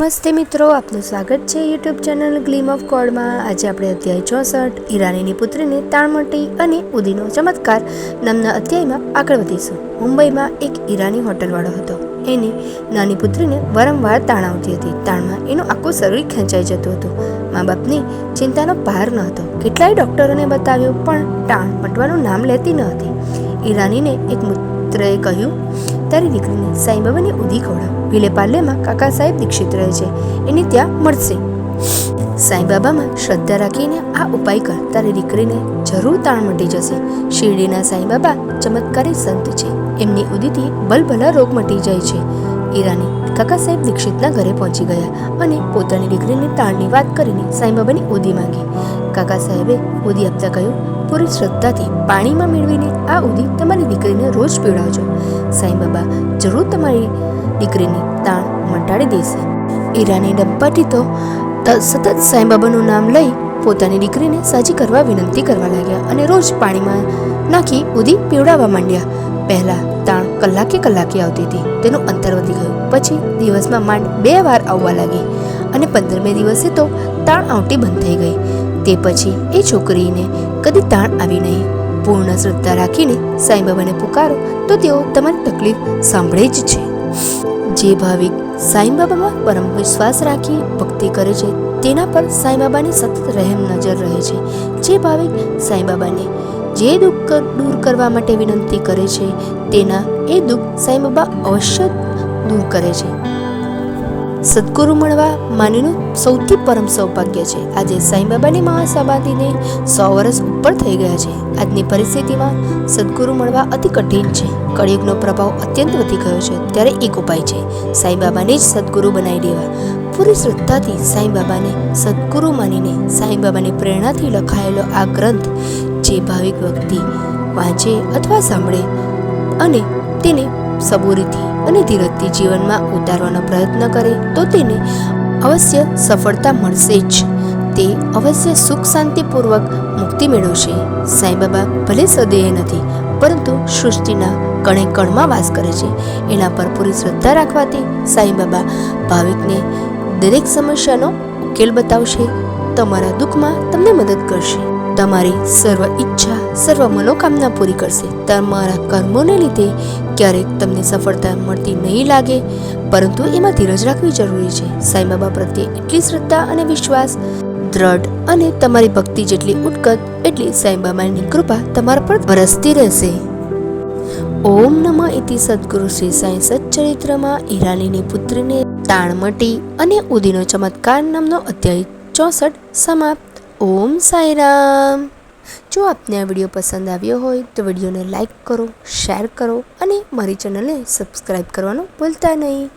નમસ્તે મિત્રો, આપનું સ્વાગત છે યુટ્યુબ ચેનલ ગ્લીમ ઓફ ગોડમાં। આજે આપણે અધ્યાય 64 ઈરાનીની પુત્રીને તાણમટી અને ઉદીનો ચમત્કાર નામના અધ્યાયમાં આગળ વધીશું। મુંબઈમાં એક ઈરાની હોટલવાળો હતો। એની નાની પુત્રીને વારંવાર તાણ આવતી હતી। તાણમાં એનું આખું શરીર ખેંચાઈ જતું હતું। મા બાપની ચિંતાનો પાર ન હતો। કેટલાય ડૉક્ટરોને બતાવ્યું પણ તાણ મટવાનું નામ લેતી ન હતી। ઈરાનીને એક મિત્રએ કહ્યું, તારી દીકરીને સાંઈબાબાની ઉધી ખવડાવ। વિલેપાર્લેમાં કાકા સાહેબ દીક્ષિત રહે છે, એની ત્યાં મળશે। સાંઈબાબામાં શ્રદ્ધા રાખીને આ ઉપાય કર, તારી દીકરીને જરૂર તાણ મટી જશે। શિરડીના સાંઈબાબા ચમત્કારી સંત છે, એમની ઉદીથી ભલભલા રોગ મટી જાય છે। ઈરાની કાકા સાહેબ દીક્ષિતના ઘરે પહોંચી ગયા અને પોતાની દીકરીની તાણની વાત કરીને સાંઈબાબાની ઉદી માંગી। કાકા સાહેબે ઉદી આપતા કહ્યું, પૂરી શ્રદ્ધાથી પાણીમાં મેળવીને આ ઉદી તમારી દીકરીને રોજ પીવડાવજો। સાંઈબાબા જરૂર તમારી દીકરીની તાણ મટાડી દેશે। ઈરાની દંપતી તો સતત સાંઈબાબાનું નામ લઈ પોતાની દીકરીને સાજી કરવા વિનંતી કરવા લાગ્યા અને રોજ પાણીમાં નાખી ઉદી પીવડાવવા માંડ્યા। પહેલાં તાણ કલાકે આવતી હતી, તેનું અંતર વધી ગયું। પછી દિવસમાં માંડ 2 વાર આવવા લાગી અને 15મે દિવસે તો તાણ આવતી બંધ થઈ ગઈ। તે પછી એ છોકરીને કદી તાણ આવી નહીં। પૂર્ણ શ્રદ્ધા રાખીને સાંઈબાબાને પુકારો તો તેઓ તમારી તકલીફ સાંભળે જ છે। જે ભાવિક સાંઈબાબામાં પરમ વિશ્વાસ રાખી ભક્તિ કરે છે તેના પર સાંઈબાબાની સતત રહેમ નજર રહે છે। જે ભાવિક સાંઈબાબાને જે દુઃખ દૂર કરવા માટે વિનંતી કરે છે તેના એ દુઃખ સાંઈબાબા અવશ્ય દૂર કરે છે। સદગુરુ મળવા માનવીનું સૌથી પરમ સૌભાગ્ય છે। આજે સાંઈબાબાની મહાસમાધિને 100 વર્ષ ઉપર થઈ ગયા છે। આજની પરિસ્થિતિમાં સદગુરુ મળવા અતિ કઠિન છે। કળિયુગનો પ્રભાવ અત્યંત વધી ગયો છે, ત્યારે એક ઉપાય છે, સાંઈબાબાને જ સદગુરુ બનાવી દેવા। પૂરી શ્રદ્ધાથી સાંઈબાબાને સદગુરુ માનીને સાંઈબાબાની પ્રેરણાથી લખાયેલો આ ગ્રંથ જે ભાવિક વ્યક્તિ વાંચે અથવા સાંભળે અને તેને સબૂરીથી અને ધીરજથી જીવનમાં ઉતારવાનો પ્રયત્ન કરે તો તેને અવશ્ય સફળતા મળશે જ। તે અવશ્ય સુખ શાંતિપૂર્વક મુક્તિ મેળવશે। સાંઈબાબા ભલે સદેહ નથી, પરંતુ સૃષ્ટિના કણે કણમાં વાસ કરે છે। એના પર પૂરી શ્રદ્ધા રાખવાથી સાંઈબાબા ભાવિકને દરેક સમસ્યાનો ઉકેલ બતાવશે, તમારા દુઃખમાં તમને મદદ કરશે, તમારી સર્વ ઈચ્છા સર્વ મનોકામના પૂરી કરશે। તમારા કર્મોને લીધે ક્યારેક તમને સફળતા મળતી નહીં લાગે, પરંતુ એમાં ધીરજ રાખવી જરૂરી છે। સાંઈબાબા પ્રત્યે એટલી શ્રદ્ધા અને વિશ્વાસ દ્રઢ અને તમારી ભક્તિ જેટલી ઉત્કટ એટલી સાંઈબાબાની કૃપા તમારા પર વરસતી રહેશે। ઓમ નમઃ ઇતિ સદગુરુ શ્રી સાંઈ સચ્ચરિત્રમાં ઈરાનીની પુત્રીને તાણમટી અને ઉદીનો ચમત્કાર નામનો અધ્યાય 64 સમાપ્ત। ઓમ સાંઈ રામ। જો આપને આ વિડીયો પસંદ આવ્યો હોય તો વિડીયોને લાઈક કરો, શેર કરો અને મારી ચેનલને સબસ્ક્રાઈબ કરવાનું ભૂલતા નહીં।